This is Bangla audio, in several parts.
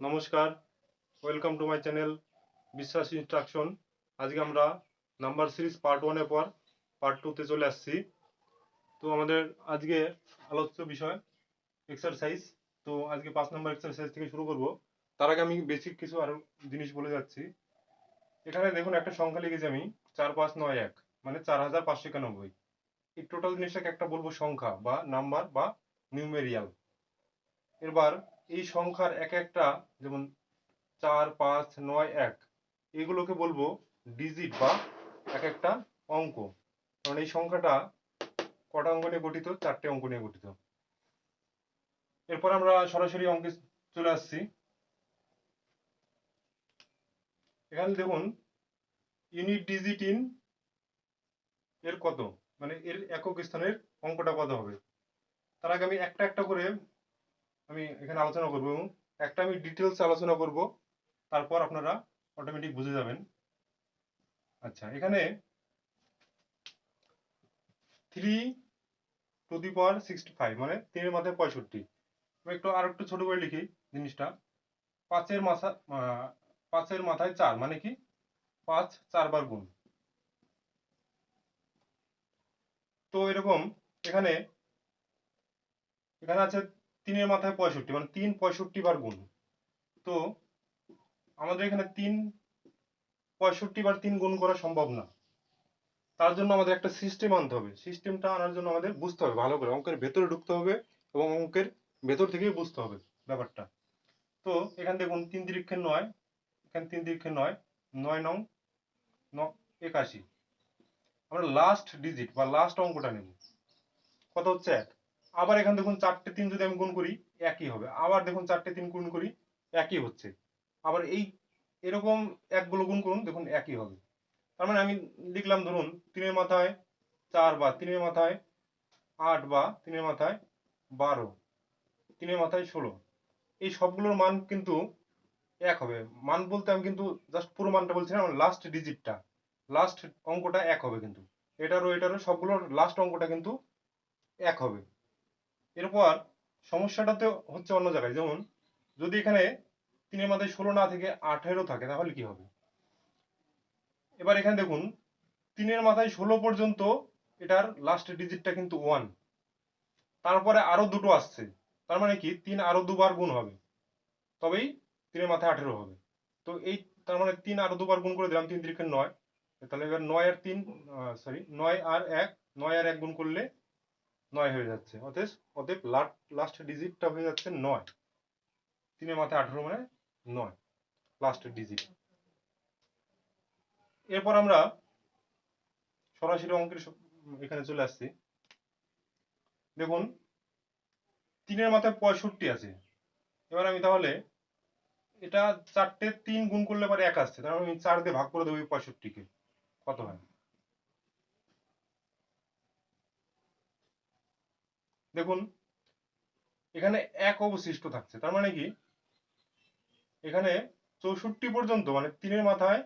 নমস্কার, ওয়েলকাম টু মাই চ্যানেল বিশ্বাস ইনস্ট্রাকশন। আজকে আমরা নাম্বার সিরিজ পার্ট 1 এর পর পার্ট 2 তে চলে আসছি। তো আমাদের আজকে আলোচ্য বিষয় এক্সারসাইজ। তো আজকে 5 নম্বর এক্সারসাইজ থেকে শুরু করব। তার আগে আমি বেসিক কিছু আরো জিনিস বলে যাচ্ছি। এখানে দেখুন একটা সংখ্যা লিখেছি আমি 4591, মানে 4591। এই টোটাল জিনিসটাকে একটা বলবো সংখ্যা বা নাম্বার বা নিউমেরিয়াল। এবার এই সংখ্যার এক একটা, যেমন 4, 5, 9, 1, এগুলোকে বলবো ডিজিট বা এক একটা অঙ্ক। কারণ এই সংখ্যাটা কটা অঙ্ক নিয়ে গঠিত? 4টে অঙ্ক নিয়ে গঠিত। এরপর আমরা সরাসরি অঙ্কে চলে আসছি। এখানে দেখুন ইউনিট ডিজিট ইন এর কত, মানে এর একক স্থানের অঙ্কটা কত হবে। তার আগে আমি একটা একটা করে আমি এখানে আলোচনা করবো এবং একটা আমি ডিটেলস আলোচনা করব, তারপর আপনারা অটোমেটিক বুঝে যাবেন। আচ্ছা, এখানে 3^65, মানে 3 এর মাথায় 65। আমি আর একটু ছোট করে লিখি জিনিসটা। 5 এর মাথায় 4, মানে কি 5 4 বার গুণ। তো এরকম এখানে এখানে আছে 3 এর মাথায় 65, মানে 3 65 বার গুণ। তো আমাদের এখানে 3 65 বার 3 গুণ করা সম্ভব না। তার জন্য আমাদের একটা সিস্টেম আনতে হবে। সিস্টেমটা আনার জন্য আমাদের বুঝতে হবে ভালো করে, অঙ্কের ভেতরে ঢুকতে হবে এবং অঙ্কের ভেতর থেকেই বুঝতে হবে ব্যাপারটা। তো এখানে দেখুন 3 তিরিক্ষে 9, এখানে 3 তিরিক্ষে 9, 9 নং 81। আমরা লাস্ট ডিজিট বা লাস্ট অঙ্কটা নেব, কত হচ্ছে 1। আবার এখানে দেখুন 4টে 3 যদি আমি গুণ করি একই হবে। আবার দেখুন 4টে 3 গুণ করি একই হচ্ছে। আবার এই এরকম একগুলো গুণ করুন, দেখুন একই হবে। তার মানে আমি লিখলাম, ধরুন 3 এর মাথায় 4 বা 3 এর মাথায় 8 বা 3 এর মাথায় 12, 3 এর মাথায় 16, এই সবগুলোর মান কিন্তু এক হবে। মান বলতে আমি কিন্তু জাস্ট পুরো মানটা বলছি না, লাস্ট ডিজিটটা, লাস্ট অঙ্কটা এক হবে। কিন্তু এটারও সবগুলোর লাস্ট অঙ্কটা কিন্তু এক হবে। এরপর সমস্যাটাতে হচ্ছে অন্য জায়গায়। যেমন যদি এখানে 3 এর মাথায় 16 না থেকে 18 থাকে, তাহলে কি হবে? এবার এখানে দেখুন 3 এর মাথায় 16 পর্যন্ত এটার লাস্ট ডিজিটটা কিন্তু 1। তারপরে আরো দুটো আসছে, তার মানে কি 3 আরো দুবার গুণ হবে, তবেই 3 এর মাথায় 18 হবে। তো এই তার মানে 3 আরো দুবার গুণ করে দিলাম, 3 তিরিখে 9। তাহলে এবার 9 আর 3, সরি 9 আর 1, 9 আর 1 গুণ করলে 9 হয়ে যাচ্ছে। অতএব লাস্ট ডিজিটটা হয়ে যাচ্ছে 9। 3 এর মাথায় 18 মানে 9 লাস্ট ডিজিট। এরপর আমরা সরাসরি অঙ্কের এখানে চলে আসছি। দেখুন 3 এর মাথায় 65 আছে। এবার আমি তাহলে এটা 4টে 3 গুণ করলে পরে 1 আসছে, তার মানে আমি 4 দিয়ে ভাগ করে দেবো 65কে, কত হয়? দেখুন এখানে 1 অবশিষ্ট থাকছে, তার মানে কি এখানে 64 পর্যন্ত, মানে 3 এর মাথায়,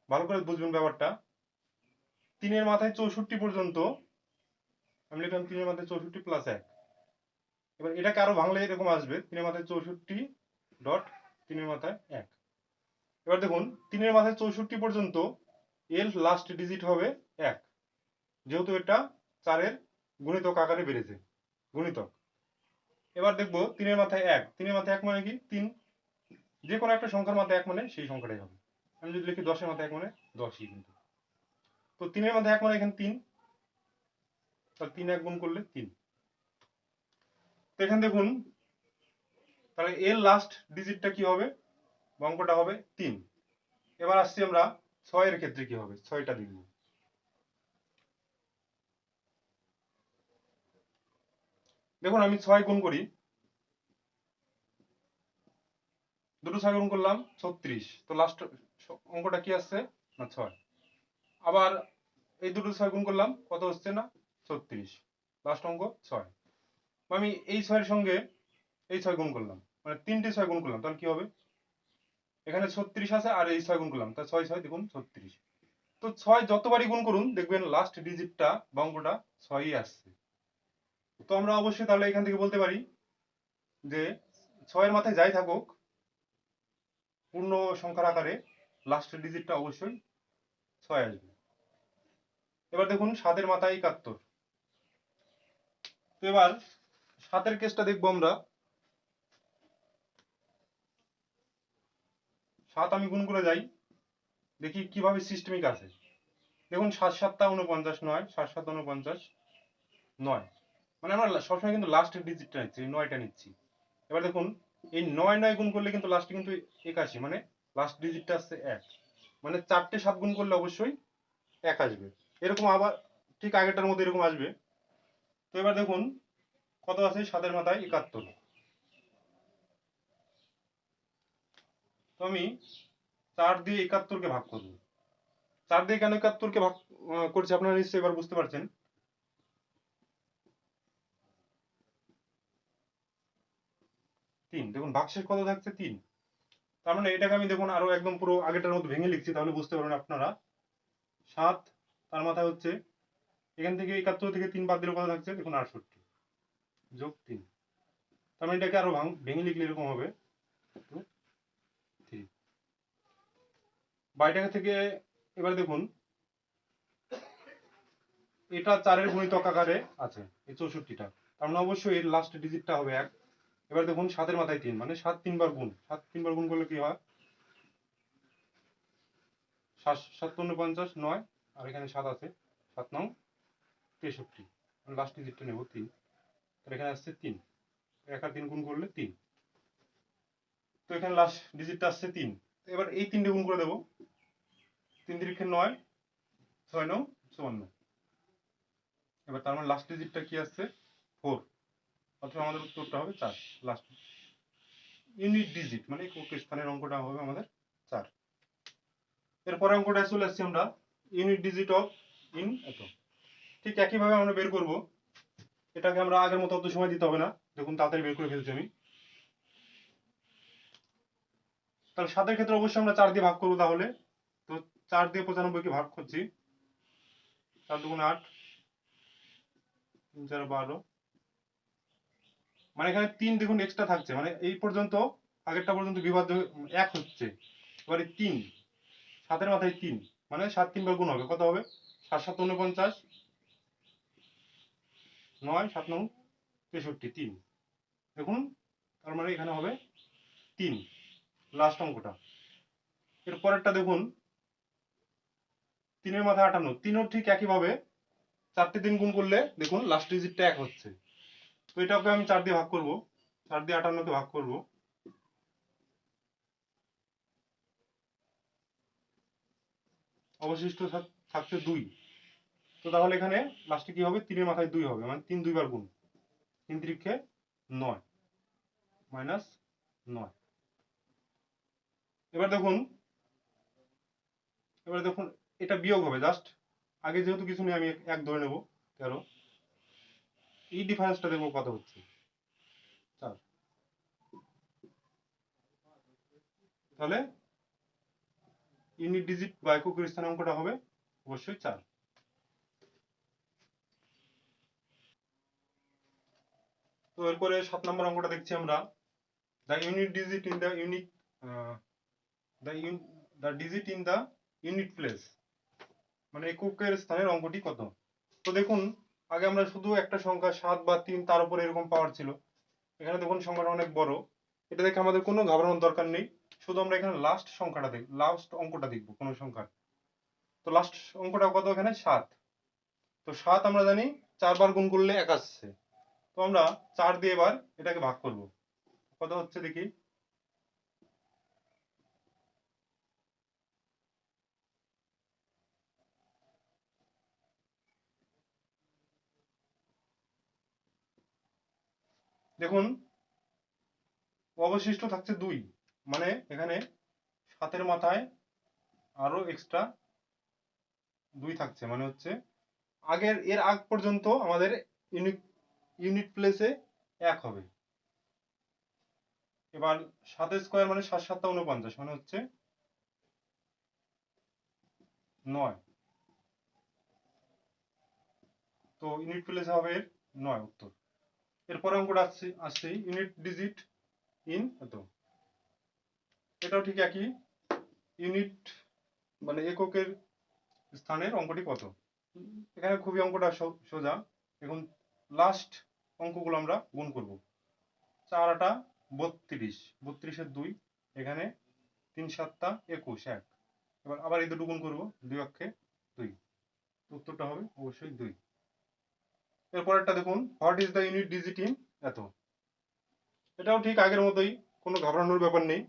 ভালো করে বুঝবেন ব্যাপারটা, 3 এর মাথায় 64 পর্যন্ত আমি লিখলাম 3 এর মাথায় 64 প্লাস 1। এবার এটাকে আরো ভাঙলে এরকম আসবে, 3 এর মাথায় 64 ডট 3 এর মাথায় 1। এবার দেখুন 3 এর মাথায় 64 পর্যন্ত এর লাস্ট ডিজিট হবে 1, যেহেতু এটা 4 এর গুণিতক আকারে বেড়েছে, গুণিতক। এবার দেখবো 3 এর মাথায় 1, 3 এর মাথায় 1 মানে কি 3, যে কোনো একটা সংখ্যার মাথায় 1 মানে সেই সংখ্যাটাই হবে। আমি যদি লিখি 10 এর মাথায় 1 মানে 10ই কিন্তু। তো 3 এর মাথায় 1 মানে এখানে 3, তাহলে 3 1 গুণ করলে 3। তো এখানে দেখুন তাহলে এর লাস্ট ডিজিটটা কি হবে, অঙ্কটা হবে 3। এবার আসছি আমরা 6 এর ক্ষেত্রে কি হবে, 6টা দেখব। দেখুন আমি 6 গুণ করি, দুটো 6 গুণ করলাম 36, তো লাস্ট অঙ্কটা কি আসছে না 6। আবার এই দুটো 6 গুণ করলাম, কত হচ্ছে না 36, লাস্ট অঙ্ক 6। আমি এই 6 এর সঙ্গে এই 6 গুণ করলাম, মানে 3টে 6 গুণ করলাম, তাহলে কি হবে, এখানে 36 আছে আর এই 6 গুণ করলাম, তাহলে 6 6 দেখুন 36। তো 6 যতবারই গুণ করুন দেখবেন লাস্ট ডিজিটটা বা অঙ্কটা 6ই আসছে। তো আমরা অবশ্যই তাহলে এখান থেকে বলতে পারি যে 6 এর মাথায় যাই থাকুক, পূর্ণ সংখ্যার আকারে লাস্টের ডিজিটটা অবশ্যই 6 আসবে। এবার দেখুন 7 মাথায় 71। তো এবার 7 কেসটা দেখবো আমরা। 7 আমি গুণ করে যাই, দেখি কিভাবে সিস্টেমিক আছে। দেখুন 7 7 49, 9 7 7 49 9, মানে আমরা সবসময় কিন্তু লাস্টের ডিজিটটা নিচ্ছি, 9টা নিচ্ছি। এবার দেখুন এই 9 9 গুণ করলে কিন্তু লাস্টে কিন্তু 81, মানে লাস্ট ডিজিটটা আসছে 1, মানে 4টে 7 গুণ করলে অবশ্যই 1 আসবে। এরকম আবার ঠিক আগেরটার মধ্যে এরকম আসবে। তো এবার দেখুন কত আছে 7 মাথায় 71। তো আমি 4 দিয়ে 71কে ভাগ করব। 4 দিয়ে কেন 71কে ভাগ করছি আপনারা নিশ্চয়ই এবার বুঝতে পারছেন। 3, দেখুন ভাগশেষ কত থাকছে 3। তার মানে এটাকে আমি দেখুন আরো একদম পুরো আগেরটার মতো ভেঙে লিখছি, তাহলে বুঝতে পারবেন আপনারা। 7 তার মাথায় হচ্ছে, এখান থেকে 71 থেকে 3 বাদ দিলে কত থাকছে দেখুন 68 যোগ 3। তার মানে এটাকে আরো ভেঙে লিখলে এরকম হবে 2 3। বাইটা থেকে এবার দেখুন এটা 4-এর গুণিতক আকারে আছে এই 64টা, তার মানে অবশ্যই এর লাস্ট ডিজিটটা হবে 1। এবার দেখুন 7-এর মাথায় 3, মানে 7 3 বার গুণ, 7 3 বার গুণ করলে কি হয় 7 7 49 9, আর এখানে 7 আছে, 7 9 63, লাস্ট ডিজিটটা নেব 3। তাহলে এখানে আসছে 3, 1 আর 3 গুণ করলে 3। তো এখানে লাস্ট ডিজিটটা আসছে 3। এবার এই 3টে গুণ করে দেব, 3 3 9, 6 9 54। এবার তার মানে লাস্ট ডিজিটটা কি আসছে 4, অথবা আমাদের উত্তরটা হবে 4 লাস্ট ইউনিট ডিজিট, মানে একক স্থানের অঙ্কটা হবে আমাদের 4। এরপরে অঙ্কটা চলে আসছি আমরা, ইউনিট ডিজিট অফ ইন এত। ঠিক একইভাবে আমরা বের করব, এটাকে আমরা আগের মতো অত সময় দিতে হবে না, দেখুন তাড়াতাড়ি বের করে ফেলছি আমি। তাহলে 7-এর ক্ষেত্রে অবশ্যই আমরা 4 দিয়ে ভাগ করবো তাহলে। তো 4 দিয়ে 95কে ভাগ করছি, 4 2 8, 3 4 12, মানে এখানে 3 দেখুন এক্সট্রা থাকছে, মানে এই পর্যন্ত আগেরটা পর্যন্ত বিভাজ্য 1 হচ্ছে। এবারে 3 7-এর মাথায় 3, মানে 7 3 বার গুণ হবে, কত হবে 7 7 49, 9 7 9 63 3। দেখুন তার মানে এখানে হবে 3 লাস্ট অঙ্কটা। এর পরেরটা দেখুন 3-এর মাথায় 58, 3ও ঠিক একইভাবে 4টে 3 গুণ করলে দেখুন লাস্ট ডিজিটটা 1 হচ্ছে। তো এটাকে আমি 4 দিয়ে ভাগ করব, 4 দিয়ে 58কে ভাগ করব, অবশিষ্ট থাকছে 2। তো তাহলে এখানে লাস্টে কি হবে 3-এর মাথায় 2 হবে, মানে 3 2 বার গুণ, 3 3 9 মাইনাস 9। এবার দেখুন এটা বিয়োগ হবে জাস্ট, আগে যেহেতু কিছু নেই আমি 1 ধরে নেব 13। এই ডিফারেন্সটা দেখবো কত হচ্ছে 4। তাহলে ইউনিট ডিজিট বা একক স্থান অঙ্কটা হবে অবশ্যই 4। তো এরপরে 7 নম্বর অঙ্কটা দেখছি আমরা, the unit digit in the unit the the digit in the unit place, মানে এককের স্থানের অঙ্কটি কত। তো দেখুন আগে আমরা শুধু একটা সংখ্যা 7 বা 3 তার উপরে এরকম পাওয়ার ছিল, এখানে দেখুন সংখ্যাটা অনেক বড়। এটা দেখে আমাদের কোনো ঘাবড়ানোর দরকার নেই, শুধু আমরা এখানে লাস্ট সংখ্যাটা দেখব, লাস্ট অঙ্কটা দেখব কোন সংখ্যার। তো লাস্ট অঙ্কটা কত এখানে 7। তো 7 আমরা জানি 4 বার গুণ করলে 1 আসছে। তো আমরা 4 দিয়ে এবার এটাকে ভাগ করব, কত হচ্ছে দেখি। দেখুন অবশিষ্ট থাকছে 2, মানে এখানে 7-এর মাথায় আরো এক্সট্রা 2 থাকছে, মানে হচ্ছে এর আগ পর্যন্ত আমাদের ইউনিট ইউনিট প্লেসে 1 হবে। এবার 7 স্কয়ার মানে 7 7 49, মানে হচ্ছে 9। তো ইউনিট প্লেসে হবে 9 উত্তর। এরপরে অঙ্কটা আসছে ইউনিট ডিজিট ইন এত। এটাও ঠিক একই, ইউনিট মানে এককের স্থানের অঙ্কটি কত। এখানে খুবই অঙ্কটা সোজা। এখন লাস্ট অঙ্কগুলো আমরা গুণ করব। 4 8 32, 32 2, এখানে 3 7 21 1। এবার আবার এই দুটো গুণ করব, 2 অক্ষে 2, উত্তরটা হবে অবশ্যই 2। এরপরেরটা দেখুন, what is the unit digit in এত। এটাও ঠিক আগের মতোই, কোনো ঘাবড়ানোর ব্যাপার নেই।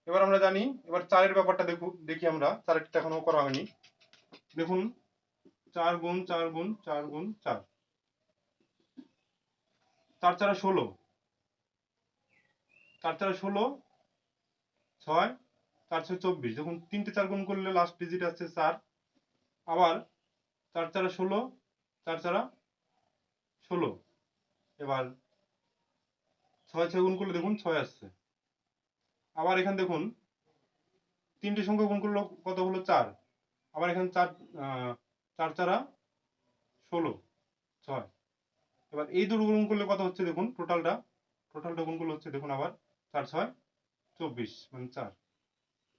এবার আমরা জানি, এবার 4 এর ব্যাপারটা দেখি আমরা। 4 এখনো করা হয়নি। দেখুন 4 গুণ 4 গুণ 4 গুণ 4, 4 4 16, 4 4 16, 6 4 6 24। দেখুন 3টে 4 গুণ করলে লাস্ট ডিজিট আসছে 4। আবার 4 4 16, 4 4 16। এবার 6 6 গুণ করলে দেখুন 6 আসছে। আবার এখানে দেখুন 3টে সংখ্যা গুণ করলে কত হলো 4। আবার এখানে 4 4 4 16, 6। এবার এই দুটো গুণ করলে কত হচ্ছে দেখুন, টোটালটা গুণ করলে হচ্ছে দেখুন আবার 4 6 24 মানে 4।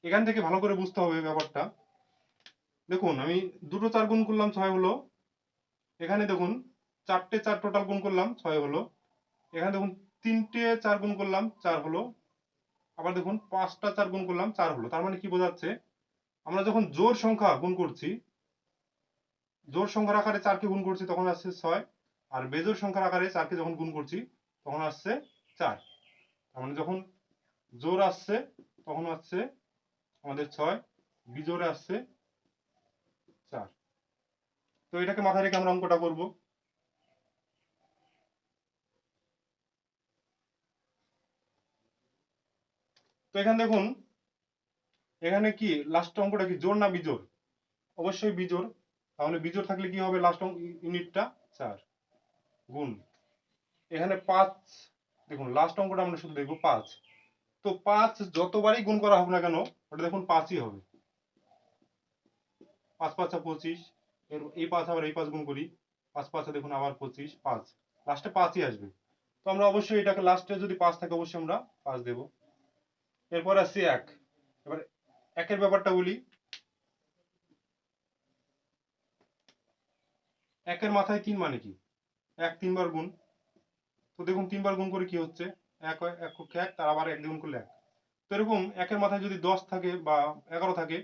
এখান থেকে ভালো করে বুঝতে হবে ব্যাপারটা। দেখুন আমি দুটো 4 গুণ করলাম 6 হলো। এখানে দেখুন 4টে 4 টোটাল গুণ করলাম 6 হলো। এখানে দেখুন 3টে 4 গুণ করলাম 4 হলো। আবার দেখুন 5টা 4 গুণ করলাম 4 হলো। তার মানে কি বোঝাচ্ছে, আমরা যখন জোড় সংখ্যা গুণ করছি, জোড় সংখ্যার আকারে 4কে গুণ করছি তখন আসছে 6, আর বেজোড় সংখ্যার আকারে 4কে যখন গুণ করছি তখন আসছে 4। তার মানে যখন জোড় আসছে তখন আসছে আমাদের 6, বিজোড়ে আসছে 4। তো এটাকে মাথায় রেখে আমরা অঙ্কটা করব। তো এখানে দেখুন, এখানে কি লাস্ট অঙ্কটা কি জোড় না বিজোড়? অবশ্যই বিজোড়। তাহলে বিজোড় থাকলে কি হবে, লাস্ট ইউনিটটা 4 গুণ এখানে 5। দেখুন লাস্ট অঙ্কটা আমরা শুধু দেখবো 5। তো 5 যতবারই গুণ করা হোক না কেন, ওটা দেখুন 5ই হবে। 5 5 25, এই 5 আবার এই 5 গুণ করি, 5 5 দেখুন আবার 25, 5 লাস্টে 5ই আসবে। তো আমরা অবশ্যই এটাকে লাস্টে যদি 5 থাকে অবশ্যই আমরা 5 দেব। এরপর আসছে 1। এবার 1 এর ব্যাপারটা বলি। 1 এর মাথায় 3 মানে কি, 1 3 বার গুণ। তো দেখুন 3 বার গুণ করে কি হচ্ছে, 1 হয় 1 পক্ষে 1, তার আবার 1 গুণ করলে 1। তো এরকম 1 এর মাথায় যদি 10 থাকে বা 11 থাকে,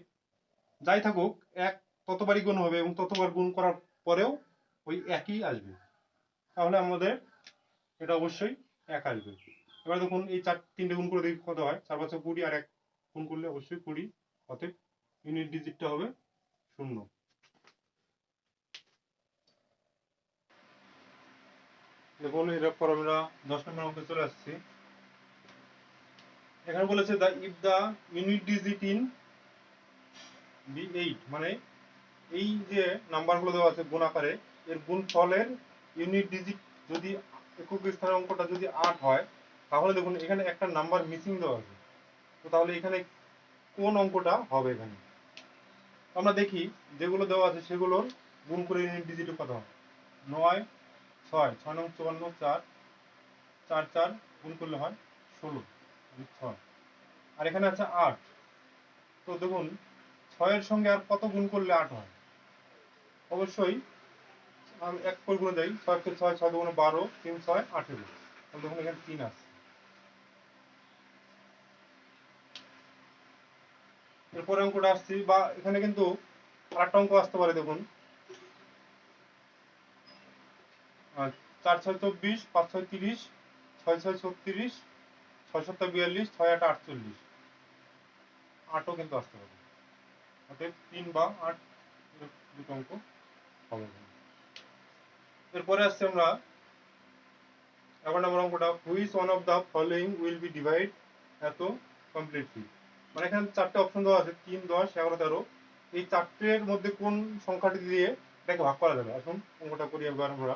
যাই থাকুক 1 ততবারই গুণ হবে এবং ততবার গুণ করার পরেও ওই একই আসবে। তাহলে আমাদের এটা অবশ্যই 1 আসবে। এবার দেখুন এই 3টে গুণ করে দেখি কত হয়, 4 5 20, আর 1 গুণ করলে অবশ্যই 20। অতএব ইউনিট ডিজিটটা হবে 0। দেখুন এরপর আমরা 10 নম্বর অঙ্কে চলে আসছি। এখানে বলেছে if the unit digit in B 8, মানে এই যে নাম্বারগুলো দেওয়া আছে গুণ আকারে, এর গুণফলের ইউনিট ডিজিট যদি একক স্থানের অঙ্কটা যদি 8 হয়, তাহলে দেখুন এখানে একটা নাম্বার মিসিং দেওয়া আছে। তো তাহলে এখানে কোন অঙ্কটা হবে এখানে? আমরা দেখি যেগুলো দেওয়া আছে সেগুলোর গুণ করে ইউনিট ডিজিট কত হয়। 9 6 6 9 54, 4 4 4 গুণ করলে হয় 16, 6। আর এখানে আছে 8। তো দেখুন 6 এর সঙ্গে আর কত গুণ করলে 8 হয়? অবশ্যই আমি 1 করে গুণে দেই, 6 কে 6, 6 দুগুণে 12, 3 6 18। তাহলে দেখুন এখানে 3 আসছে। এরপরে অঙ্কটা আসছি, বা এখানে কিন্তু আরেকটা অঙ্ক আসতে পারে। দেখুন 4 6 24, 5 6 30, 6 6 36, 6 7 42, 6 8 48। 8ও কিন্তু আসতে পারে। অতএব 3 বা 8 দুটো অঙ্ক হবে। এরপরে আসছে আমরা 11 নম্বর অঙ্কটা, which one of the following will be divide এত কমপ্লিটলি। মানে এখানে 4টে অপশন দেওয়া আছে, 3 10 11 13। এই 4টের মধ্যে কোন সংখ্যাটি দিয়ে এটাকে ভাগ করা যাবে? আসুন অঙ্কটা করি একবার আমরা।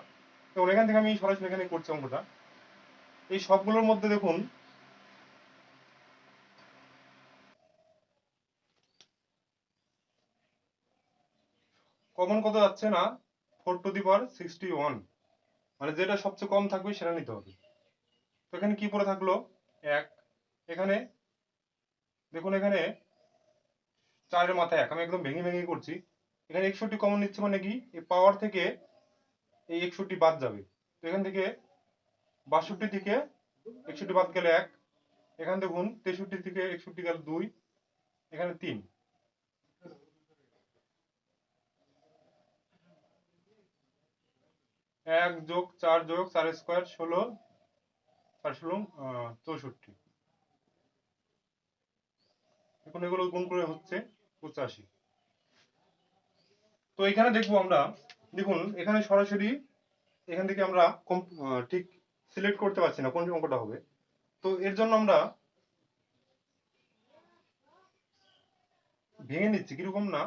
তো এখান থেকে আমি সরাসরি এখানে করছি অঙ্কটা। এই সবগুলোর মধ্যে দেখুন কমন কত যাচ্ছে না, 4 টু দি পাওয়ার 61। মানে যেটা সবচেয়ে কম থাকবে সেটা নিতে হবে। তো এখানে কি পড়ে থাকলো 1, এখানে দেখুন এখানে 4 এর মাথায় 1, আমি একদম ভেঙে ভেঙে করছি। এখানে 61 কমন নিচ্ছে মানে কি, এই পাওয়ার থেকে এই 61 বাদ যাবে। তো এখান থেকে 62 থেকে 61 বাদ গেলে 1, এখানে দেখুন 63 থেকে 61 গেল 2, এখানে 3, 1 যোগ 4 যোগ 4 স্কোয়ার 16, 4 16 64। এখন এগুলো গুণ করে হচ্ছে 85। তো এখানে দেখবো আমরা, দেখুন এখানে সরাসরি এখান থেকে আমরা ঠিক সিলেক্ট করতে পারছি না কোন অঙ্কটা হবে। তো এর জন্য আমরা ভেঙে নিচ্ছি, কিরকম না,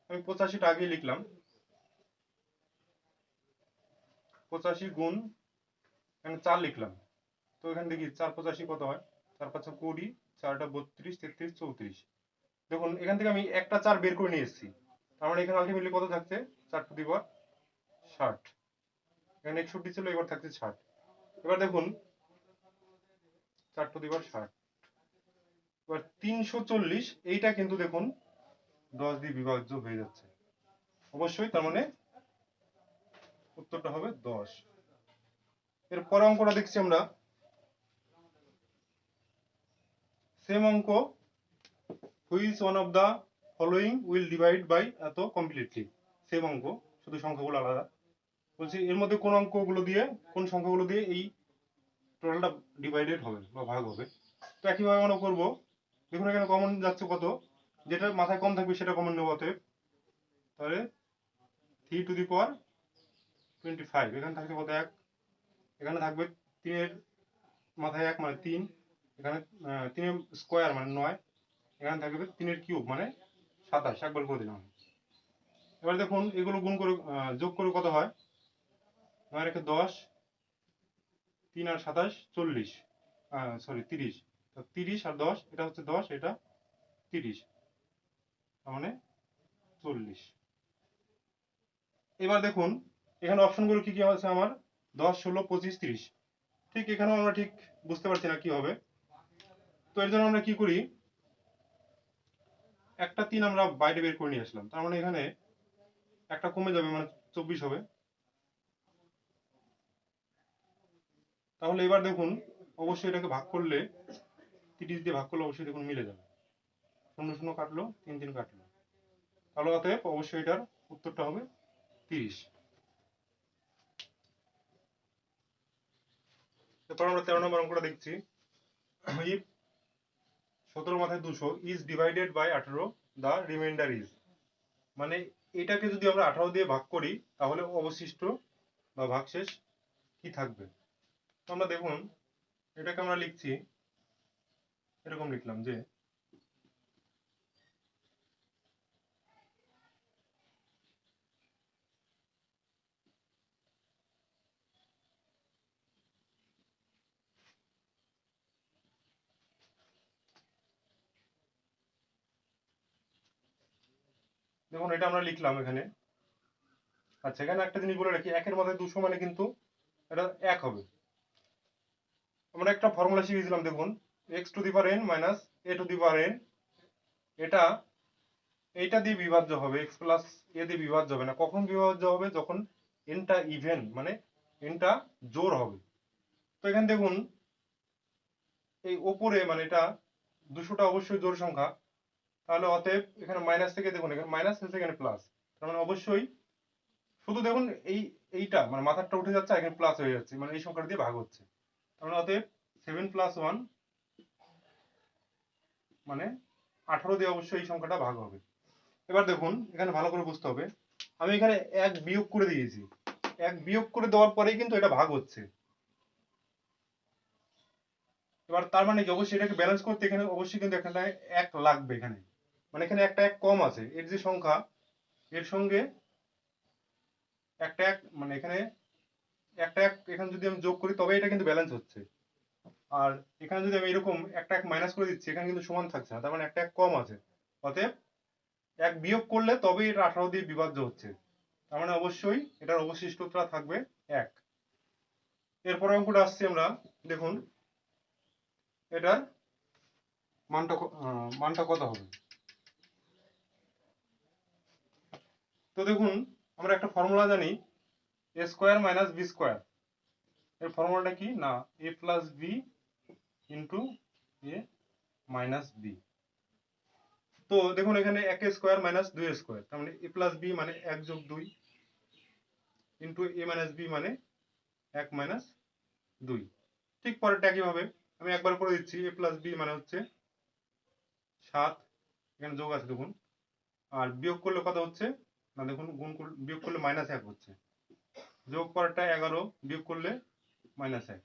আমি 85টা আগেই লিখলাম। 85 গুণ এখানে 4 লিখলাম। তো এখানে দেখি 4 85 কত হয়, 4 5 20, 4টা 32, 33, 34। দেখুন এখান থেকে আমি একটা 4 বের করে নিয়ে এসেছি, তার মানে এখানে আলটিমেটলি কত থাকছে, 4 টু দি পাওয়ার 60। এখানে 61 ছিল, এবার থাকছে 60। এবার দেখুন 4 টু দি পাওয়ার 60, এবার 340, এইটা কিন্তু দেখুন 10 দিয়ে বিভাজ্য হয়ে যাচ্ছে অবশ্যই, তার মানে উত্তরটা হবে 10। এর পরের অঙ্কটা দেখছি আমরা, সেম অঙ্ক, which one of the following will divide by এত কমপ্লিটলি। সেম অঙ্ক, শুধু সংখ্যাগুলো আলাদা। বলছি এর মধ্যে কোন অঙ্কগুলো দিয়ে, কোন সংখ্যাগুলো দিয়ে এই টোটালটা ডিভাইডেড হবে বা ভাগ হবে। তো একইভাবে আমরা করবো। দেখুন এখানে কমন যাচ্ছে কত, যেটা মাথায় কম থাকবে সেটা কমন নেবো। অতএব তাহলে 3 টু দি পাওয়ার 25, এখানে থাকবে কত, 1, এখানে থাকবে 3 এর মাথায় 1 মানে 3, এখানে 3 স্কোয়ার মানে 9, এখানে থাকবে 3 এর কিউব মানে 27, একবার করে দিলাম। এবার দেখুন এগুলো গুণ করে যোগ করে কত হয়, 9 রেখে 10, 3 আর 27 40, সরি 30। 30 আর 10, এটা হচ্ছে 10, এটা 30, তার মানে 40। এবার দেখুন এখানে অপশনগুলো কি কি আছে আমার, 10 16 25 30। ঠিক এখানেও আমরা ঠিক বুঝতে পারছি না কি হবে। তো এর জন্য আমরা কি করি, একটা 3 আমরা বাইরে বের করে নিয়ে আসলাম, তার মানে এখানে একটা কমে যাবে মানে 24 হবে। তাহলে এবার দেখুন অবশ্যই এটাকে ভাগ করলে, 30 দিয়ে ভাগ করলে অবশ্যই দেখুন মিলে যাবে, 0 0 কাটলো, 3 3 কাটলো, তাহলে অতএব অবশ্যই এটার উত্তরটা হবে 30। এরপর আমরা 13 নম্বর অঙ্কটা দেখছি, if 17 মাথায় 200 is divided by 18, the remainder is, মানে এটাকে যদি আমরা 18 দিয়ে ভাগ করি তাহলে অবশিষ্ট বা ভাগশেষ কি থাকবে। তো আমরা দেখুন এটাকে আমরা লিখছি, এরকম লিখলাম যে, দেখুন এটা আমরা লিখলাম এখানে। আচ্ছা এখানে একটা জিনিস বলে রাখি, 1 এর মাথায় 200 মানে কিন্তু এটা 1 হবে। আমরা একটা ফর্মুলা শিখেছিলাম, দেখুন x to the power n minus a to the power n, এটা এইটা দিয়ে বিভাজ্য হবে, x প্লাস a দিয়ে বিভাজ্য হবে না। কখন বিভাজ্য হবে, যখন nটা ইভেন মানে nটা জোড় হবে। তো এখানে দেখুন এই ওপরে মানে এটা 200টা অবশ্যই জোড় সংখ্যা, তাহলে অতএব এখানে মাইনাস থেকে দেখুন এখানে মাইনাস হচ্ছে, এখানে প্লাস, তার মানে অবশ্যই শুধু দেখুন এইটা মানে মাথারটা উঠে যাচ্ছে, এখানে প্লাস হয়ে যাচ্ছে, মানে এই সংখ্যাটা দিয়ে ভাগ হচ্ছে। তার মানে অতএব 7 + 1 মানে 18 দিয়ে অবশ্যই এই সংখ্যাটা ভাগ হবে। এবার দেখুন এখানে ভালো করে বুঝতে হবে, আমি এখানে 1 বিয়োগ করে দিয়েছি, 1 বিয়োগ করে দেওয়ার পরেই কিন্তু এটা ভাগ হচ্ছে। এবার তার মানে কি, অবশ্যই এটাকে ব্যালেন্স করতে এখানে অবশ্যই কিন্তু এখানে 1 লাগবে, এখানে মানে এখানে একটা 1 কম আছে, এর যে সংখ্যা এর সঙ্গে একটা 1 মানে এখানে একটা 1 এখানে যদি আমি যোগ করি তবে এটা কিন্তু ব্যালেন্স হচ্ছে। আর এখানে যদি আমি এরকম একটা 1 মাইনাস করে দিচ্ছি, এখানে কিন্তু সমান থাকছে না, তার মানে একটা 1 কম আছে। অতএব 1 বিয়োগ করলে তবেই এটা 18 দিয়ে বিভাজ্য হচ্ছে, তার মানে অবশ্যই এটার অবশিষ্টটা থাকবে 1। এরপর অঙ্কটা আসছি আমরা, দেখুন এটার মানটা কত হবে। তো দেখুন আমরা একটা ফর্মুলা জানি, এ স্কোয়ার মাইনাস বি স্কোয়ার। এর ফর্মুলাটা কি না, এ প্লাস বি ইন্টু এ মাইনাস বি। তো দেখুন এখানে 1 স্কোয়ার মাইনাস 2 স্কোয়ার, তার মানে এ প্লাস বি মানে 1 যোগ 2 ইন্টু এ মাইনাস বি মানে 1 মাইনাস 2। ঠিক পরেরটা একইভাবে আমি একবার করে দিচ্ছি, এ প্লাস বি মানে হচ্ছে 7, এখানে যোগ আছে দেখুন, আর বিয়োগ করলে কত হচ্ছে না দেখুন, বিয়োগ করলে মাইনাস 1 হচ্ছে, যোগ পরেরটা 11, বিয়োগ করলে মাইনাস 1,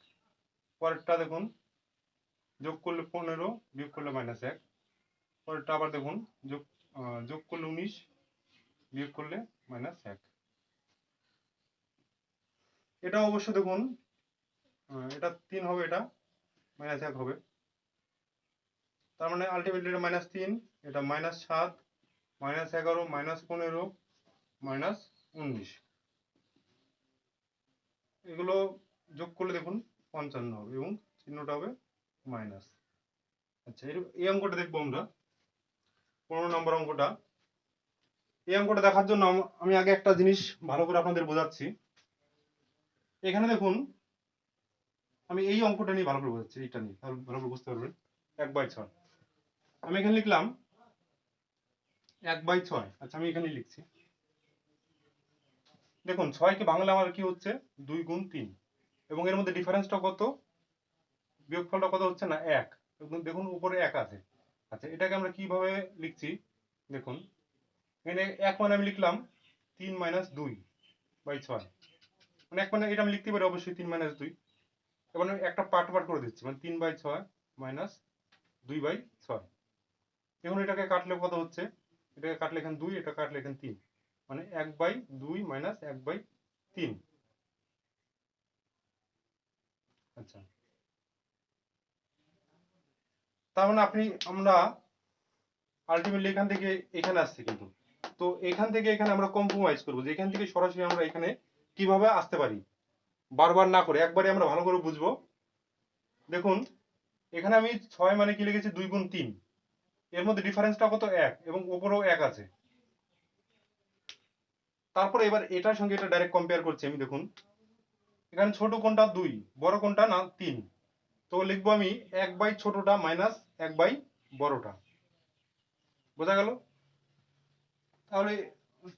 পরেরটা দেখুন যোগ করলে 15, বিয়োগ করলে মাইনাস 1, পরেরটা আবার দেখুন যোগ করলে 19, বিয়োগ করলে মাইনাস 1। এটা অবশ্য দেখুন এটা 3 হবে, এটা মাইনাস 1 হবে, তার মানে আলটিমেটলি এটা মাইনাস 3, এটা মাইনাস 7, মাইনাস 11, মাইনাস 15, মাইনাস 19, এগুলো যোগ করলে দেখুন 55 হবে এবং চিহ্নটা হবে মাইনাস। আচ্ছা, এই অঙ্কটা দেখবো আমরা, 15 নম্বর অঙ্কটা। এই অঙ্কটা দেখার জন্য আমি আগে একটা জিনিস ভালো করে আপনাদের বোঝাচ্ছি। এখানে দেখুন আমি এই অঙ্কটা নিয়ে ভালো করে বোঝাচ্ছি, এইটা নিয়ে তাহলে ভালো করে বুঝতে পারবেন। 1/6 আমি এখানে লিখলাম 1/6। আচ্ছা আমি এখানে লিখছি, দেখুন 6 কে বাংলা আমার কি হচ্ছে 2 গুণ 3, এবং এর মধ্যে ডিফারেন্সটা কত, বিয়োগফলটা কত হচ্ছে না 1, দেখুন উপরে 1 আছে। আচ্ছা এটাকে আমরা কিভাবে লিখছি দেখুন, এখানে 1 মানে আমি লিখলাম 3 মাইনাস 2/6, মানে 1 মানে এটা আমি লিখতে পারি অবশ্যই 3 মাইনাস 2, এবার আমি একটা পার্ট পার্ট করে দিচ্ছি, মানে 3/6 মাইনাস 2/6। এখন এটাকে কাটলে কত হচ্ছে, এটাকে কাটলে এখানে 2, এটা কাটলে এখানে 3, মানে 1/2 মাইনাস 1/3। আচ্ছা, তার মানে আমরা আলটিমেটলি এখান থেকে এখানে আসছি কিন্তু, তো এখান থেকে এখানে আমরা কম্প্রোমাইজ করবো, যে এখান থেকে সরাসরি আমরা এখানে কিভাবে আসতে পারি, বারবার না করে একবারে আমরা ভালো করে বুঝবো। দেখুন এখানে আমি 6 মানে কি লিখেছি 2 গুণ 3, এর মধ্যে ডিফারেন্সটা কত 1, এবং উপরেও 1 আছে। তারপরে এবার এটার সঙ্গে এটা ডাইরেক্ট কম্পেয়ার করছি আমি, দেখুন এখানে ছোট কোনটা 2, বড় কোনটা না 3, তো লিখবো আমি 1 বাই ছোটটা মাইনাস 1 বাই বড়টা। বোঝা গেল? তাহলে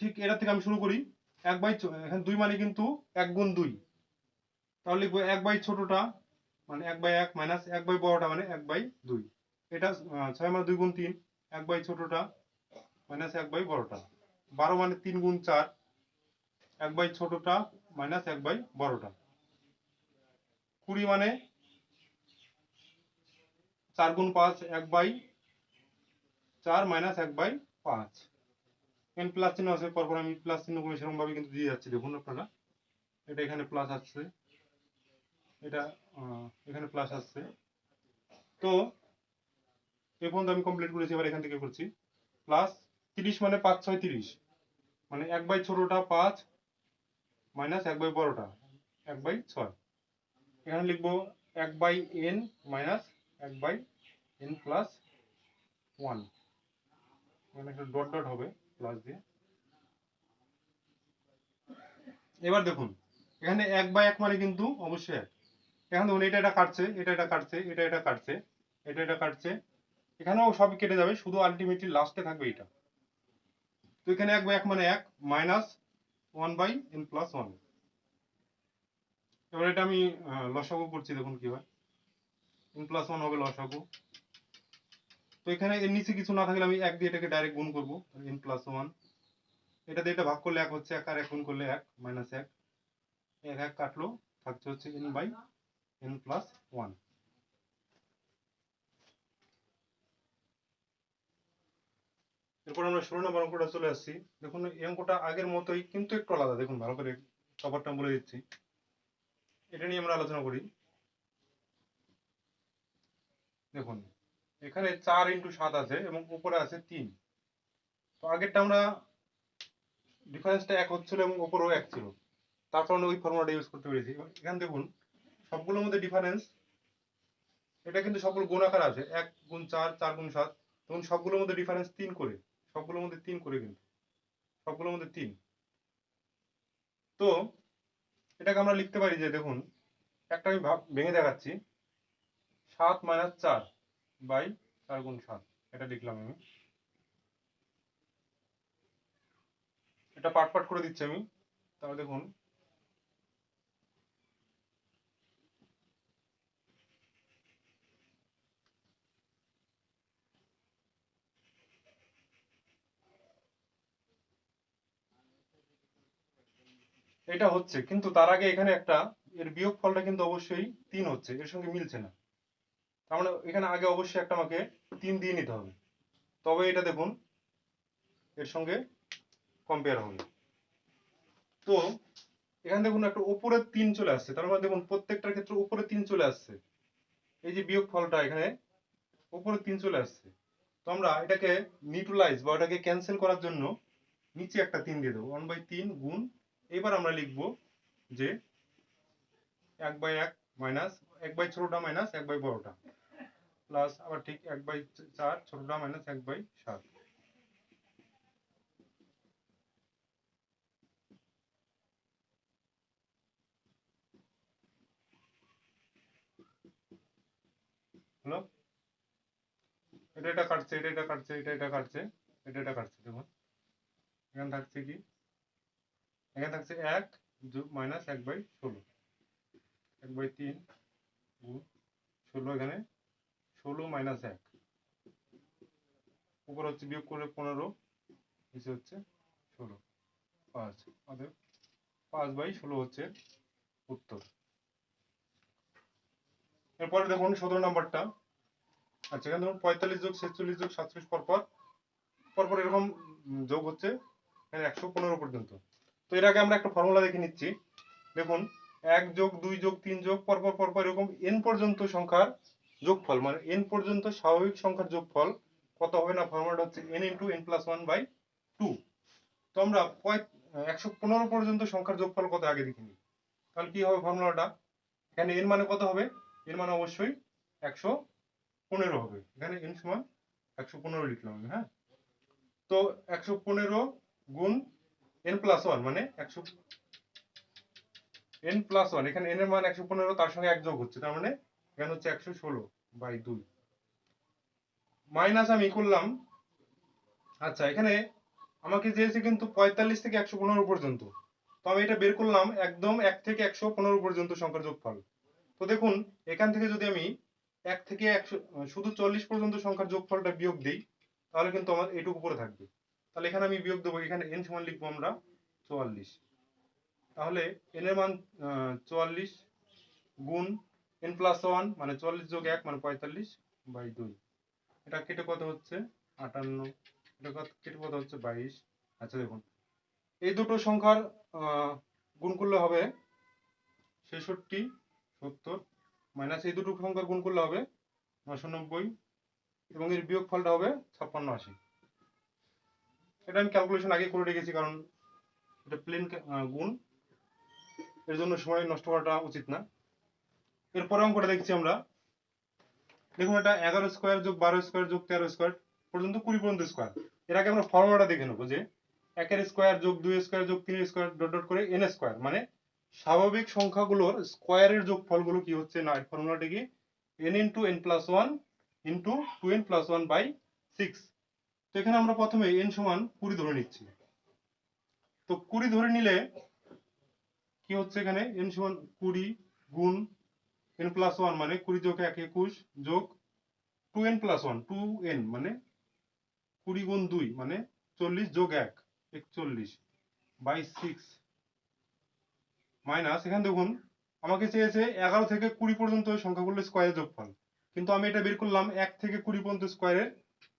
ঠিক এটা থেকে আমি শুরু করি, এখানে 2 মানে কিন্তু 1 গুণ 2, তাহলে লিখবো 1 বাই ছোটটা মানে 1/1 মাইনাস 1 বাই বড়টা মানে 1/2। এটা 6 মানে 2 গুণ 3, 1 বাই ছোটটা মাইনাস 1 বাই বড়টা। 12 মানে 3 গুণ 4, 1 বাই ছোটটা মাইনাস 1 বাই বড়টা। 20 মানে 4 গুণ 5, 1/4 মাইনাস 1/5। এখানে প্লাস চিহ্ন আছে, পরপর আমি প্লাস চিহ্নগুলো সেরকম ভাবে কিন্তু দিয়ে যাচ্ছি, দেখুন আপনারা, এটা এখানে প্লাস আসছে, এটা এখানে প্লাস আসছে। তো এই পর্যন্ত আমি কমপ্লিট করেছি, এবার এখান থেকে করছি প্লাস 30 মানে 5 6 30, মানে 1 বাই ছোটটা 5 মাইনাস 1 বাই বড়টা 1/6। এখানে লিখবো 1 by n minus 1 by n plus 1, এখানে একটা ডট ডট হবে প্লাস দিয়ে। এবার দেখুন এখানে 1/1 মানে কিন্তু অবশ্যই 1, এখন দেখুন এটা কাটছে, এটা কাটছে, এটা কাটছে, এটা কাটছে, এখানেও সব কেটে যাবে, শুধু আলটিমেটলি লাস্টে থাকবে এটা। তো এখানে 1/1 মানে 1 মাইনাস 1 বাই n প্লাস 1। এবার এটা আমি লসাগু করছি, দেখুন কি হয়, n প্লাস 1 হবে লসাগু। তো এখানে এর নিচে কিছু না থাকলে আমি 1 দিয়ে এটাকে ডাইরেক্ট গুণ করবো, n প্লাস 1, এটা দিয়ে এটা ভাগ করলে 1 হচ্ছে, 1 আর 1 গুণ করলে 1 মাইনাস 1, 1 1 কাটলো, থাকছে হচ্ছে n বাই n প্লাস 1। এরপর আমরা 16 নম্বর অঙ্কটা চলে আসছি। দেখুন এই অঙ্কটা আগের মতোই কিন্তু একটু আলাদা, দেখুন ভালো করে সবারটা বলে দিচ্ছি, এটা নিয়ে আমরা আলোচনা করি। দেখুন এখানে 4 ইন্টু 7 আছে এবং উপরে আছে 3, তো আগেরটা আমরা ডিফারেন্সটা 1 হচ্ছিল এবং উপরেও 1 ছিল, তার কারণে ওই ফর্মুলাটা ইউজ করতে পেরেছি। এখানে দেখুন সবগুলোর মধ্যে ডিফারেন্স এটা কিন্তু সবগুলো গুণ আকার আছে, 1 গুণ 4, 4 গুণ 7, তখন সবগুলোর মধ্যে ডিফারেন্স 3 করে, সবগুলোর মধ্যে 3 করে, কিন্তু সবগুলোর মধ্যে 3। তো এটাকে আমরা লিখতে পারি যে, দেখুন একটা আমি ভেঙে দেখাচ্ছি, 7 মাইনাস 4 বাই 4 গুণ 7, এটা লিখলাম আমি। এটা পার্ট পার্ট করে দিচ্ছি আমি। তাহলে দেখুন, এটা হচ্ছে, কিন্তু তার আগে এখানে একটা এর বিয়োগ ফলটা কিন্তু অবশ্যই 3 হচ্ছে, এর সঙ্গে মিলছে না। তার মানে এখানে আগে অবশ্যই একটা আমাকে 3 দিয়ে নিতে হবে, তবে এটা দেখুন এর সঙ্গে কম্পেয়ার হবে। তো এখানে দেখুন একটা উপরে 3 চলে আসছে, তার মানে দেখুন প্রত্যেকটার ক্ষেত্রে উপরে 3 চলে আসছে। এই যে বিয়োগ ফলটা এখানে উপরে 3 চলে আসছে। তো আমরা এটাকে নিউট্রালাইজ বা এটাকে ক্যান্সেল করার জন্য নিচে একটা 3 দিয়ে দেবো, 1/3 গুণ, এবার আমরা লিখব যে 1/1 মাইনাস 1/, ছোটটা মাইনাস 1/, বড়টা, প্লাস আবার ঠিক 1/4 ছোটটা মাইনাস 1/7। হলো, এটা কাটছে, এটা কাটছে, এটা কাটছে, এটা কাটছে, দেখুন এখানে থাকছে কি, এখানে থাকছে 1 মাইনাস 1/16, 1/3 গুণ 16, এখানে 16 মাইনাস 1, উপর হচ্ছে বিয়োগ করে 15, নিচে হচ্ছে 16, 5, অতএব 5/16 হচ্ছে উত্তর। এরপরে দেখুন 17 নাম্বারটা। আচ্ছা, এখানে ধরুন 45 যোগ 46 যোগ 47 পরপর পরপর এরকম যোগ হচ্ছে এখানে 115 পর্যন্ত। তো এর আগে আমরা একটা ফর্মুলা দেখে নিচ্ছি। দেখুন 1 যোগ 2 যোগ 3 যোগ পরপর পরপর এরকম n পর্যন্ত সংখ্যার যোগফল, মানে n পর্যন্ত স্বাভাবিক সংখ্যার যোগফল কত হবে না, ফর্মুলাটা হচ্ছে n × n+1/2। তো আমরা 115 পর্যন্ত সংখ্যার যোগফল কত আগে দেখে নিই। তাহলে কি হবে ফর্মুলাটা, এখানে n মানে কত হবে, n মানে অবশ্যই 115 হবে, এখানে n সমান 115 লিখলাম আমি। হ্যাঁ, তো 115 গুণ n+1 মানে 100 n+1, এখানে n এর মান 115, তার সঙ্গে 1 যোগ হচ্ছে, তার মানে এখানে হচ্ছে 116/2 মাইনাস আমি করলাম। আচ্ছা, এখানে আমাকে দিয়েছে কিন্তু 45 থেকে 115 পর্যন্ত, তো আমি এটা বের করলাম একদম 1 থেকে 115 পর্যন্ত সংখ্যার যোগফল। তো দেখুন এখান থেকে যদি আমি 1 থেকে 100 শুধু 40 পর্যন্ত সংখ্যার যোগফলটা বিয়োগ দিই, তাহলে কিন্তু আমার এটুকু উপরে থাকবে। তাহলে এখানে আমি বিয়োগ দেবো, এখানে n সমান লিখবো আমরা 44। তাহলে n এর মান 44 গুণ n+1 মানে 44 যোগ 1 মানে 45/2, এটা কেটে কত হচ্ছে 58, এটা কেটে কত হচ্ছে 22। আচ্ছা দেখুন, এই দুটো সংখ্যার গুণ করলে হবে 66, 70, মাইনাস এই দুটো সংখ্যার গুণ করলে হবে 990, এবং এর বিয়োগ ফলটা হবে 56, 80। এটা আমি ক্যালকুলেশন আগে করে রেখেছি, কারণ এটা প্লেন গুণ, এর জন্য সময় নষ্ট করাটা উচিত না। এরপরে অঙ্কটা দেখছি আমরা। দেখুন এটা 11 স্কোয়ার যোগ 12 স্কোয়ার যোগ 13 স্কোয়ার পর্যন্ত 20 পর্যন্ত স্কোয়ার। এর আগে আমরা ফর্মুলাটা দেখে নেবো যে 1 স্কোয়ার যোগ 2 স্কোয়ার যোগ 3 স্কোয়ার ডট ডট করে n স্কোয়ার, মানে স্বাভাবিক সংখ্যাগুলোর স্কোয়ারের যোগফলগুলো কি হচ্ছে না, ফর্মুলাটা কি n × n+1 × 2n+1/6। তো এখানে আমরা প্রথমে n সমান 20 ধরে নিচ্ছি। তো 20 ধরে নিলে কি হচ্ছে, এখানে n সমান 20 গুণ n+1 মানে 20 যোগ 1 21 যোগ 2n+1 2n মানে 20 গুণ 2 মানে 40 যোগ 1 41/6, মাইনাস এখানে দেখুন আমাকে চেয়েছে 11 থেকে 20 পর্যন্ত সংখ্যাগুলোর স্কয়ারের যোগফল, কিন্তু আমি এটা বের করলাম 1 থেকে 20 পর্যন্ত স্কয়ারের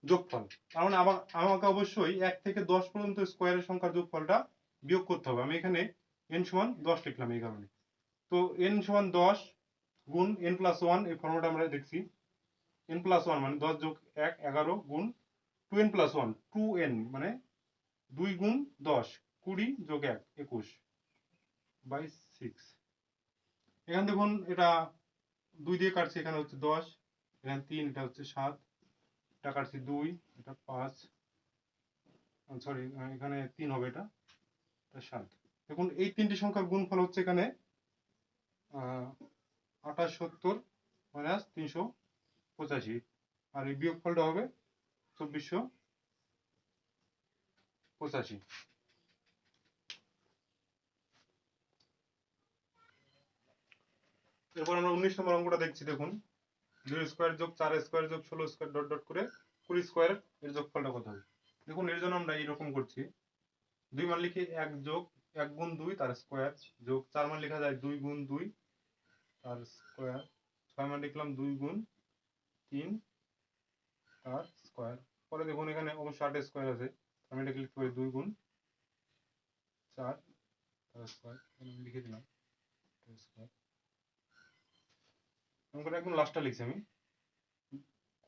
যোগফল। তার মানে আমাকে অবশ্যই 1 থেকে 10 পর্যন্ত স্কয়ারের সংখ্যার যোগফলটা বিয়োগ করতে হবে। আমি এখানে n সমান 10 লিখলাম এই কারণে। তো n সমান 10 গুণ n+1, এই ফর্মুলাটা আমরা দেখছি, n+1 মানে 10 যোগ 1 11 গুণ 2n+1 2n মানে 2 গুণ 10 20 যোগ 1 21/6। এখানে দেখুন এটা 2 দিয়ে কাটছে, এখানে হচ্ছে 10, এখানে 3, এটা হচ্ছে 7, এটা কাটছি 2, এটা 5, সরি এখানে 3 হবে, এটা 7। দেখুন এই তিনটি সংখ্যার গুণফল হচ্ছে এখানে 2870 মাইনাস 385, আর এই বিয়োগফলটা হবে 2485। এরপর আমরা 19 নম্বর অঙ্কটা দেখছি। দেখুন 2 স্কোয়ার যোগ 4 স্কোয়ার যোগ 16 স্কোয়ার ডট ডট করে 20 স্কোয়ার এর যোগফলটা কত হবে। দেখুন এর জন্য আমরা এইরকম করছি, 2 মান লিখে 1 যোগ 1 গুণ 2 তার স্কোয়ার, যোগ 4 মান লেখা যায় 2 গুণ 2 তার স্কোয়ার, 6 মান লিখলাম 2 গুণ 3 তার স্কোয়ার। পরে দেখুন এখানে অবশ্য 8 স্কোয়ার আছে, আমি এটাকে লিখতে পারি 2 গুণ 4 তার স্কোয়ার, আমি লিখে দিলাম স্কোয়ার। একদম লাস্টটা লিখছি আমি,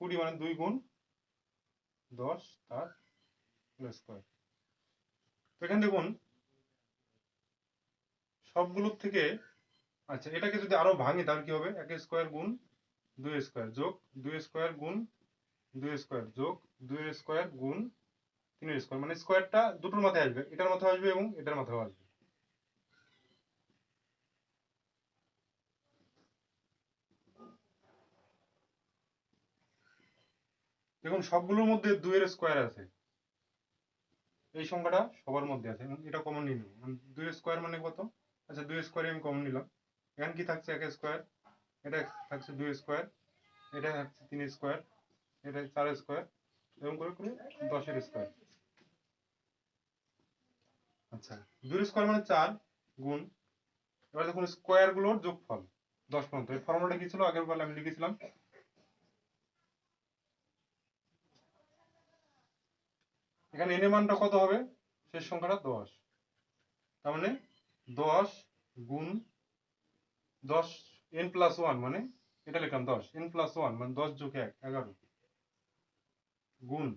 20 মানে 2 গুণ 10 তার স্কোয়ার। তো এখানে দেখুন সবগুলোর থেকে, আচ্ছা এটাকে যদি আরো ভাঙি তাহলে কি হবে, 1 স্কোয়ার গুণ 2 স্কোয়ার যোগ 2 স্কোয়ার গুণ 2 স্কোয়ার যোগ 2 স্কোয়ার গুণ 3 স্কোয়ার, মানে স্কোয়ারটা দুটোর মাথায় আসবে, এটার মাথায় আসবে এবং এটার মাথায় আসবে। দেখুন সবগুলোর মধ্যে 2 এর স্কোয়ার আছে, এই সংখ্যাটা সবার মধ্যে আছে এবং এটা কমন নিয়ে নেব, মানে 2 স্কোয়ার মানে কত, আচ্ছা 2 স্কোয়ার আমি কমন নিলাম। এখানে কি থাকছে 1 স্কোয়ার, এটা থাকছে 2 স্কোয়ার, এটা থাকছে 3 স্কোয়ার, এটা 4 স্কোয়ার, এরকম করে করে 10 এর স্কোয়ার। আচ্ছা 2 স্কোয়ার মানে 4 গুণ, এবার দেখুন স্কোয়ার গুলোর যোগফল 10 পর্যন্ত। এই ফর্মুলাটা কি ছিল, আগের বার আমি লিখেছিলাম, এখানে n এর মানটা কত হবে, শেষ সংখ্যাটা 10, তার মানে 10 গুণ 10 n প্লাস 1, মানে এটা লিখলাম 10 n প্লাস 1 মানে 10 যোগ 1 11 গুণ,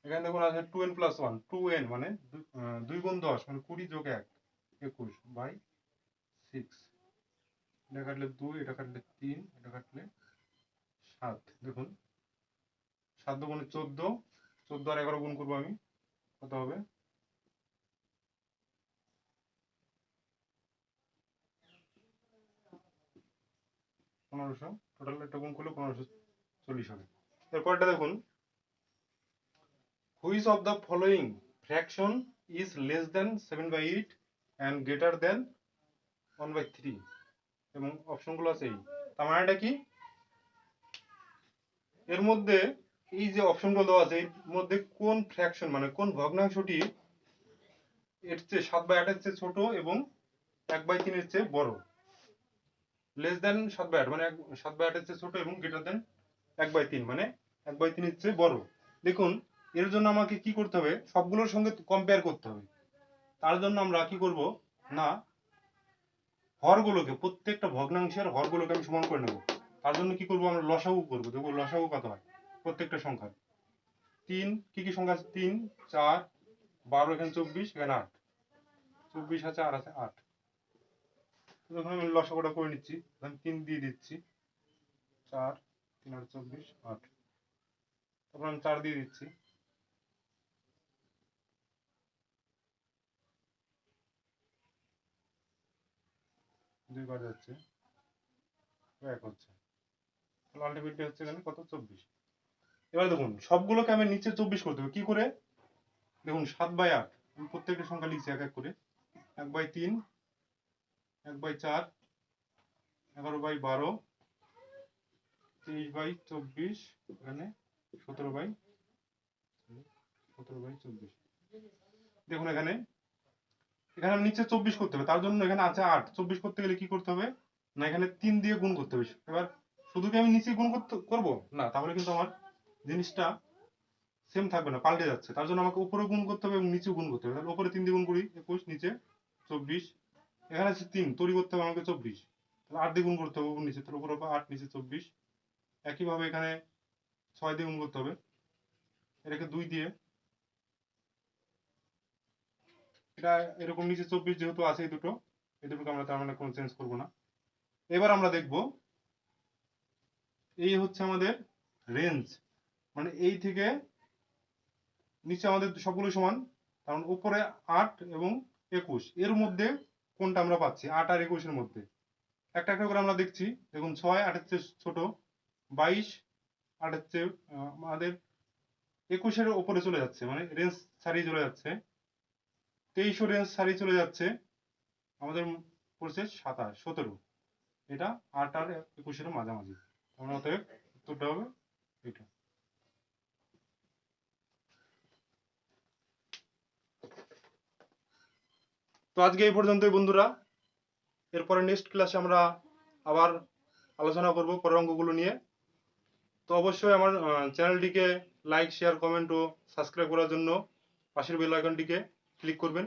এখানে দেখুন আছে 2n প্লাস 1 2n মানে 2 গুণ 10 মানে 20 যোগ 1 21 বাই 6, এটা কাটলে 2, এটা কাটলে 3, এটা কাটলে 7। দেখুন 7 দুগুণে 14, 14 আর 11 গুণ করবো আমি, কত হবে, 1500, টোটাল এটা গুণ করলে 1540 হবে। এরপরটা দেখুন, which of the following fraction is less than 7/8 and greater than 1/3, এবং অপশনগুলো আছে এই, তার মানে এটা কি, এর মধ্যে এই যে অপশনগুলো দেওয়া আছে এর মধ্যে কোন ফ্র্যাকশন মানে কোন ভগ্নাংশটি এর চেয়ে 7/8 এর চেয়ে ছোট এবং 1/3 এর চেয়ে বড়, লেস দেন 7/8 মানে 7/8 এর চেয়ে ছোট এবং গ্রেটার দেন 1/3 মানে 1/3 এর চেয়ে বড়। দেখুন এর জন্য আমাকে কি করতে হবে, সবগুলোর সঙ্গে কম্পেয়ার করতে হবে। তার জন্য আমরা কি করব না, হরগুলোকে, প্রত্যেকটা ভগ্নাংশের হরগুলোকে আমি সমান করে নেব। তার জন্য কি করব, আমরা লসাগু করব। দেখো লসাগু কত হয় প্রত্যেকটা সংখ্যার, 3 কি কি সংখ্যা আছে, 3 4 12, এখানে 24, এখানে 8, 24 আছে আর আছে 8। যখন আমি লসাগুটা করে নিচ্ছি, আমি 3 দিয়ে দিচ্ছি, 4 3 আর 24 8, তারপর আমি 4 দিয়ে দিচ্ছি, 2 বার যাচ্ছে, 1 হচ্ছে, তাহলে আলটিমেটলি হচ্ছে এখানে কত, 24। এবার দেখুন সবগুলোকে আমি নিচে 24 করতে হবে কি করে, দেখুন 7/8 আমি প্রত্যেকটা সংখ্যা লিখছি এক এক করে, 1/3, 1/4, 11/12, 23/24, এখানে 17/24। দেখুন এখানে এখানে আমি নিচে 24 করতে হবে, তার জন্য এখানে আছে 8, 24 করতে গেলে কি করতে হবে না, এখানে 3 দিয়ে গুণ করতে হবে। এবার শুধু কি আমি নিচে গুণ করবো না, তাহলে কিন্তু আমার জিনিসটা সেম থাকবে না, পাল্টে যাচ্ছে। তার জন্য আমাকে উপরে গুণ করতে হবে এবং নিচে গুণ করতে হবে। তাহলে উপরে 3 দিয়ে গুণ করি 21, নিচে 24, এখানে আছে 3 তৈরি করতে হবে আমাকে 24, তাহলে 8 দিয়ে গুণ করতে হবে উপর নিচে, তাহলে উপরে 8 নিচে 24। একইভাবে এখানে 6 দিয়ে গুণ করতে হবে, এটাকে 2 দিয়ে, এটা এরকম নিচে 24 যেহেতু আছে এই দুটো, এই দুটোকে আমরা তার মানে কোনো চেঞ্জ করবো না। এবার আমরা দেখব এই হচ্ছে আমাদের রেঞ্জ, মানে এই থেকে নিচে আমাদের সবগুলো সমান, কারণ উপরে 8 এবং 21 এর মধ্যে কোনটা আমরা পাচ্ছি, 8 আর 21 এর মধ্যে। একটা একটা করে আমরা দেখছি। দেখুন 6 8 এর চেয়ে ছোট, 22 8 এর চেয়ে আমাদের 21 এর উপরে চলে যাচ্ছে, মানে রেঞ্জ ছাড়িয়ে চলে যাচ্ছে। 23 রেঞ্জ ছাড়িয়ে চলে যাচ্ছে, আমাদের পড়ছে 27 17। এটা 8 আর 21 এর মাঝামাঝি। আমরা অতএব উত্তরটা হবে এটা। তো আজকে এই পর্যন্তই বন্ধুরা। এরপরে নেক্সট ক্লাসে আমরা আবার আলোচনা করব পরের অঙ্কগুলো নিয়ে। তো অবশ্যই আমার চ্যানেলটিকে লাইক শেয়ার কমেন্ট ও সাবস্ক্রাইব করার জন্য পাশের বেল আইকনটিকে ক্লিক করবেন।